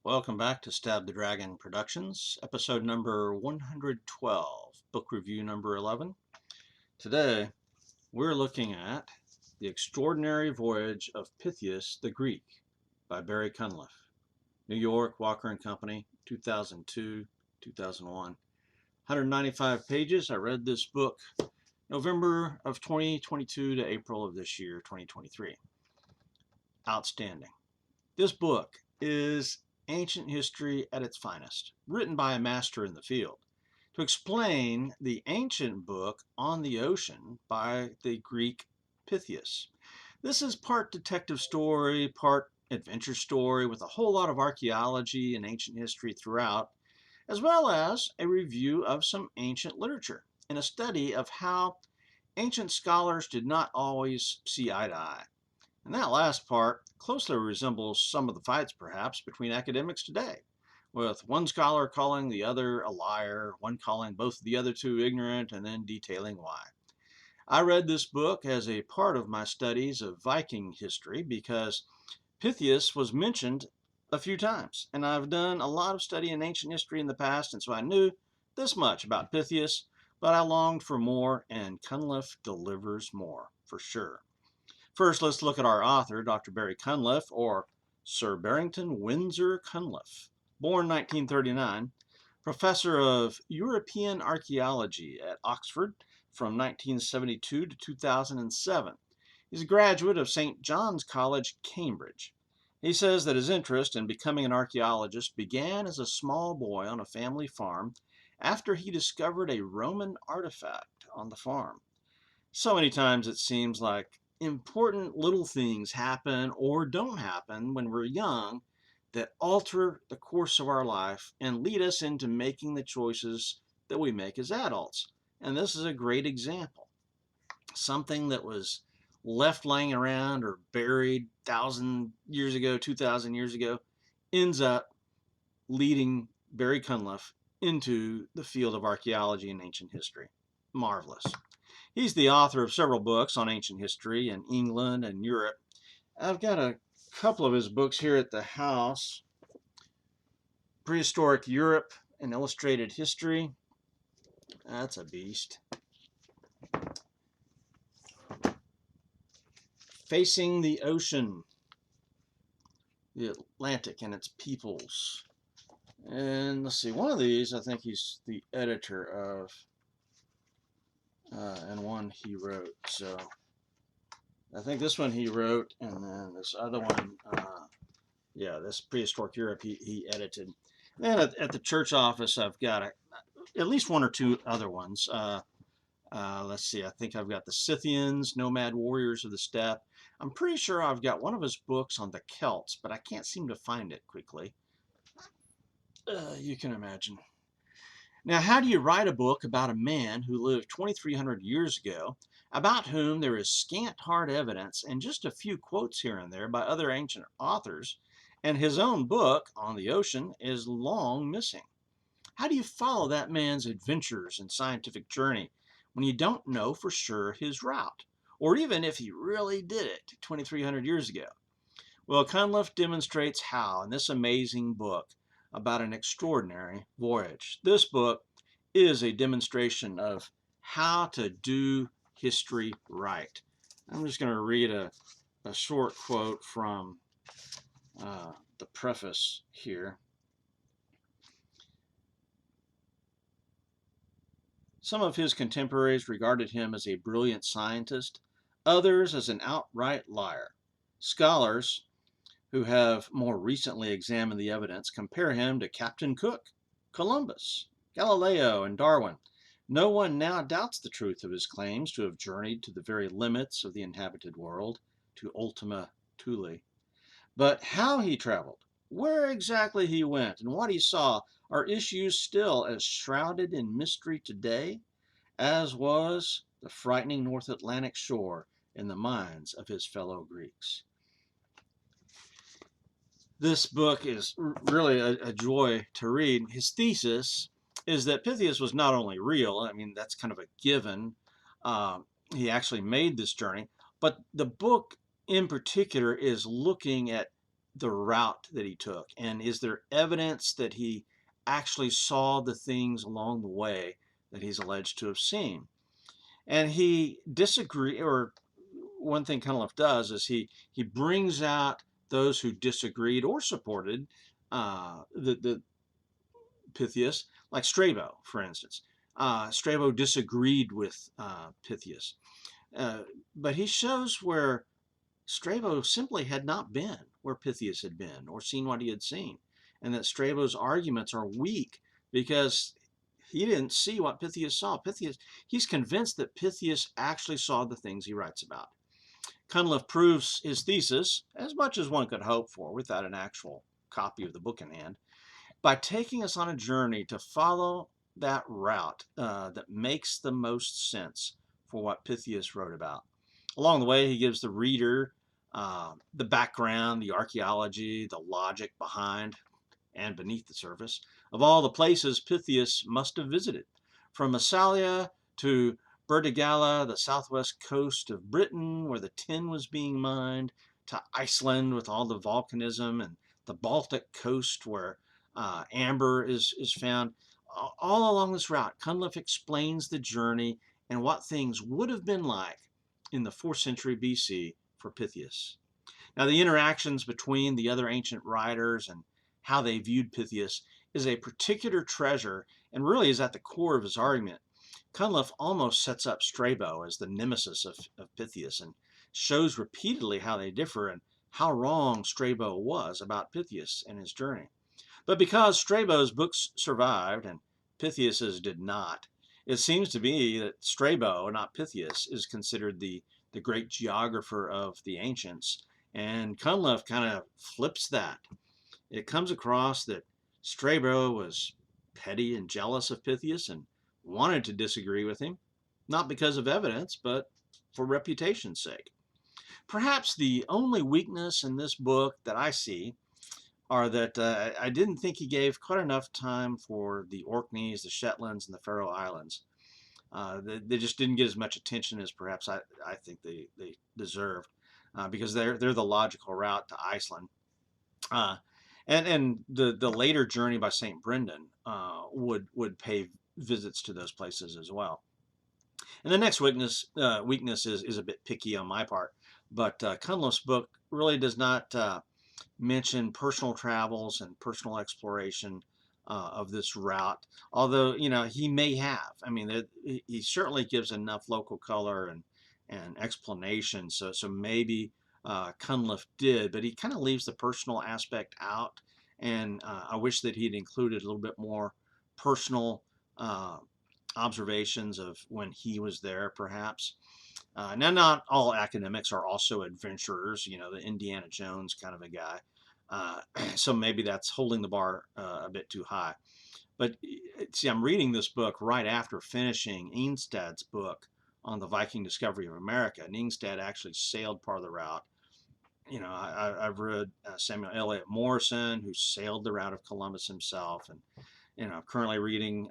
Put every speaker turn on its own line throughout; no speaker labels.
Welcome back to StabtheDragon Productions, episode number 112, book review number 11. Today, we're looking at The Extraordinary Voyage of Pytheas the Greek by Barry Cunliffe. New York, Walker and Company, 2002, 2001. 195 pages. I read this book November of 2022 to April of this year, 2023. Outstanding. This book is ancient history at its finest, written by a master in the field, to explain the ancient book On the Ocean by the Greek Pytheas. This is part detective story, part adventure story with a whole lot of archaeology and ancient history throughout, as well as a review of some ancient literature and a study of how ancient scholars did not always see eye to eye. And that last part closely resembles some of the fights, perhaps, between academics today, with one scholar calling the other a liar, one calling both the other two ignorant, and then detailing why. I read this book as a part of my studies of Viking history because Pythias was mentioned a few times, and I've done a lot of study in ancient history in the past, and so I knew this much about Pythias, but I longed for more, and Cunliffe delivers more, for sure. First, let's look at our author, Dr. Barry Cunliffe, or Sir Barrington Windsor Cunliffe. Born 1939, professor of European archaeology at Oxford from 1972 to 2007. He's a graduate of St. John's College, Cambridge. He says that his interest in becoming an archaeologist began as a small boy on a family farm after he discovered a Roman artifact on the farm. So many times it seems like important little things happen or don't happen when we're young that alter the course of our life and lead us into making the choices that we make as adults. And this is a great example. Something that was left laying around or buried 1,000 years ago, 2,000 years ago, ends up leading Barry Cunliffe into the field of archaeology and ancient history. Marvelous. He's the author of several books on ancient history in England and Europe. I've got a couple of his books here at the house. Prehistoric Europe, an Illustrated History. That's a beast. Facing the Ocean, the Atlantic and its Peoples. And let's see, one of these I think he's the editor of, and one he wrote. So I think this one he wrote, and then this other one, this Prehistoric Europe he edited. Then at the church office, I've got at least one or two other ones. Let's see, I think I've got the Scythians, Nomad Warriors of the Steppe. I'm pretty sure I've got one of his books on the Celts, but I can't seem to find it quickly. You can imagine. Now, how do you write a book about a man who lived 2,300 years ago, about whom there is scant hard evidence and just a few quotes here and there by other ancient authors, and his own book, On the Ocean, is long missing? How do you follow that man's adventures and scientific journey when you don't know for sure his route, or even if he really did it 2,300 years ago? Well, Cunliffe demonstrates how in this amazing book about an extraordinary voyage. This book is a demonstration of how to do history right. I'm just going to read a short quote from the preface here. Some of his contemporaries regarded him as a brilliant scientist, others as an outright liar. Scholars who have more recently examined the evidence compare him to Captain Cook, Columbus, Galileo, and Darwin. No one now doubts the truth of his claims to have journeyed to the very limits of the inhabited world, to Ultima Thule. But how he traveled, where exactly he went, and what he saw are issues still as shrouded in mystery today as was the frightening North Atlantic shore in the minds of his fellow Greeks. This book is really a joy to read. His thesis is that Pythias was not only real, I mean, that's kind of a given. He actually made this journey, but the book in particular is looking at the route that he took? And is there evidence that he actually saw the things along the way that he's alleged to have seen? And he disagrees, or one thing Cunliffe does is he brings out those who disagreed or supported the Pythias, like Strabo, for instance. Strabo disagreed with Pythias, but he shows where Strabo simply had not been where Pythias had been or seen what he had seen, and that Strabo's arguments are weak because he didn't see what Pythias saw. He's convinced that Pythias actually saw the things he writes about. Cunliffe proves his thesis, as much as one could hope for without an actual copy of the book in hand, by taking us on a journey to follow that route that makes the most sense for what Pythias wrote about. Along the way, he gives the reader the background, the archaeology, the logic behind and beneath the surface of all the places Pythias must have visited, from Massalia to Burdigala, the southwest coast of Britain, where the tin was being mined, to Iceland with all the volcanism, and the Baltic coast, where amber is found. All along this route, Cunliffe explains the journey and what things would have been like in the 4th century BC for Pythias. Now, the interactions between the other ancient writers and how they viewed Pythias is a particular treasure and really is at the core of his argument. Cunliffe almost sets up Strabo as the nemesis of Pythias and shows repeatedly how they differ and how wrong Strabo was about Pythias and his journey. But because Strabo's books survived and Pythias's did not, it seems to be that Strabo, not Pythias, is considered the great geographer of the ancients. And Cunliffe kind of flips that. It comes across that Strabo was petty and jealous of Pythias and wanted to disagree with him, not because of evidence, but for reputation's sake. Perhaps the only weakness in this book that I see are that I didn't think he gave quite enough time for the Orkneys, the Shetlands, and the Faroe Islands. They just didn't get as much attention as perhaps I think they deserved, because they're the logical route to Iceland. And the later journey by St. Brendan would pay visits to those places as well. And the next weakness is a bit picky on my part, but Cunliffe's book really does not mention personal travels and personal exploration of this route. Although, he may have. I mean, he certainly gives enough local color and explanation. So maybe Cunliffe did, but he kind of leaves the personal aspect out. And I wish that he'd included a little bit more personal observations of when he was there, perhaps. Now, not all academics are also adventurers, the Indiana Jones kind of a guy. So maybe that's holding the bar a bit too high. But see, I'm reading this book right after finishing Ingstad's book on the Viking discovery of America. And Ingstad actually sailed part of the route. I've read Samuel Eliot Morison, who sailed the route of Columbus himself. And I'm currently reading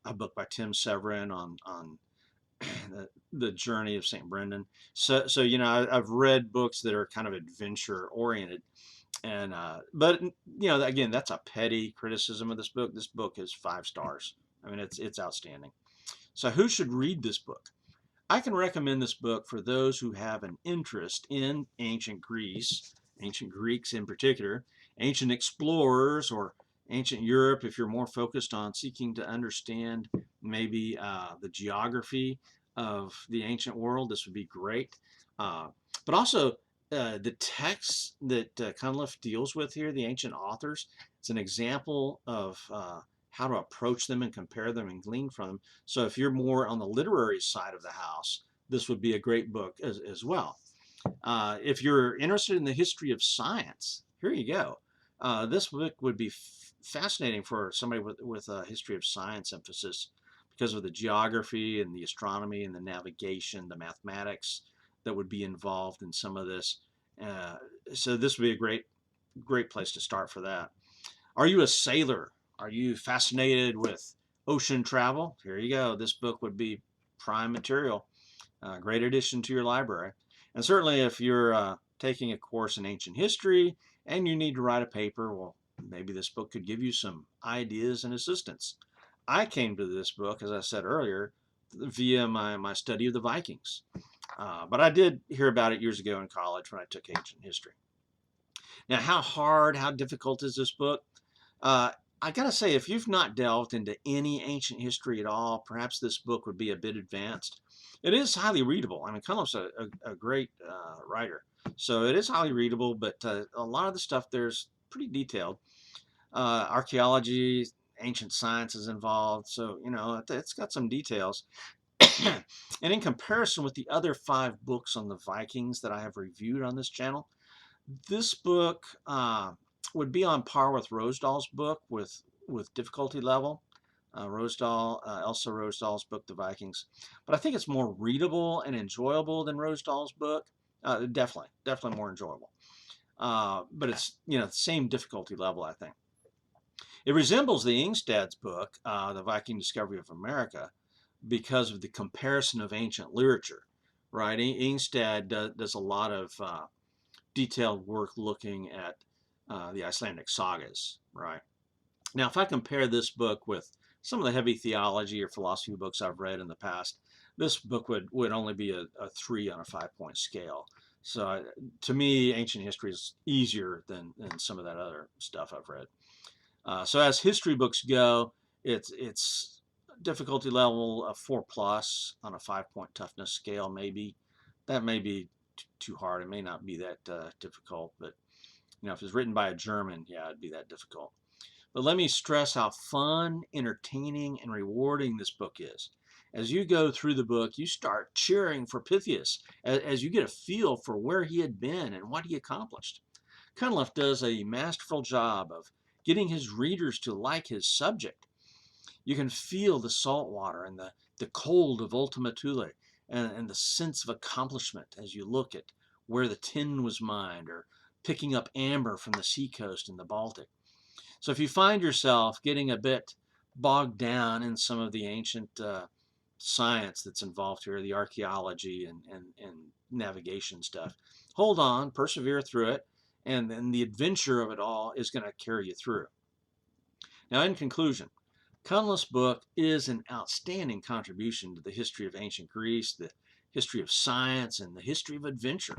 a book by Tim Severin on the journey of St. Brendan. So I've read books that are kind of adventure oriented. And but again, that's a petty criticism of this book. This book is 5 stars. I mean, it's outstanding. So who should read this book? I can recommend this book for those who have an interest in ancient Greece, ancient Greeks in particular, ancient explorers, or ancient Europe if you're more focused on seeking to understand maybe the geography of the ancient world. This would be great. But also the texts that Cunliffe deals with here, the ancient authors, it's an example of how to approach them and compare them and glean from them. So if you're more on the literary side of the house, this would be a great book as well. If you're interested in the history of science, here you go. This book would be fascinating for somebody with a history of science emphasis because of the geography and the astronomy and the navigation, the mathematics that would be involved in some of this. So this would be a great place to start for that. Are you a sailor? Are you fascinated with ocean travel? Here you go. This book would be prime material. Great addition to your library. And certainly if you're taking a course in ancient history and you need to write a paper, well, maybe this book could give you some ideas and assistance. I came to this book, as I said earlier, via my study of the Vikings. But I did hear about it years ago in college when I took ancient history. Now, how difficult is this book? Uh, I gotta say, if you've not delved into any ancient history at all, perhaps this book would be a bit advanced. It is highly readable. I mean, Cunliffe's a great writer, so it is highly readable, but a lot of the stuff there's pretty detailed. Archaeology, ancient science is involved, so it's got some details. And in comparison with the other 5 books on the Vikings that I have reviewed on this channel, this book would be on par with Rosedal's book with difficulty level. Elsa Rosedal's book, The Vikings. But I think it's more readable and enjoyable than Rosedal's book. Definitely more enjoyable. But it's the same difficulty level, I think. It resembles the Ingstad's book, The Viking Discovery of America, because of the comparison of ancient literature, right? Ingstad does a lot of detailed work looking at the Icelandic sagas, right? Now, if I compare this book with some of the heavy theology or philosophy books I've read in the past, this book would only be a 3 on a 5-point scale. So to me, ancient history is easier than some of that other stuff I've read. So as history books go, it's difficulty level of 4+ on a 5-point toughness scale, maybe. That may be too hard. It may not be that difficult, but if it's written by a German, yeah, it'd be that difficult. But let me stress how fun, entertaining, and rewarding this book is. As you go through the book, you start cheering for Pytheas as you get a feel for where he had been and what he accomplished. Cunliffe does a masterful job of getting his readers to like his subject. You can feel the salt water and the cold of Ultima Thule and the sense of accomplishment as you look at where the tin was mined or picking up amber from the seacoast in the Baltic. So if you find yourself getting a bit bogged down in some of the ancient science that's involved here, the archaeology and navigation stuff, hold on, persevere through it, and then the adventure of it all is going to carry you through. Now, in conclusion, Cunliffe's book is an outstanding contribution to the history of ancient Greece, the history of science, and the history of adventure.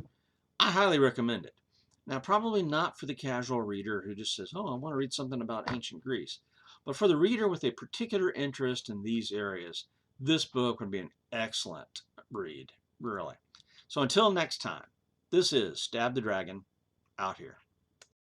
I highly recommend it. Now, probably not for the casual reader who just says, oh, I want to read something about ancient Greece. But for the reader with a particular interest in these areas, this book would be an excellent read, really. So until next time, this is Stab the Dragon, out here.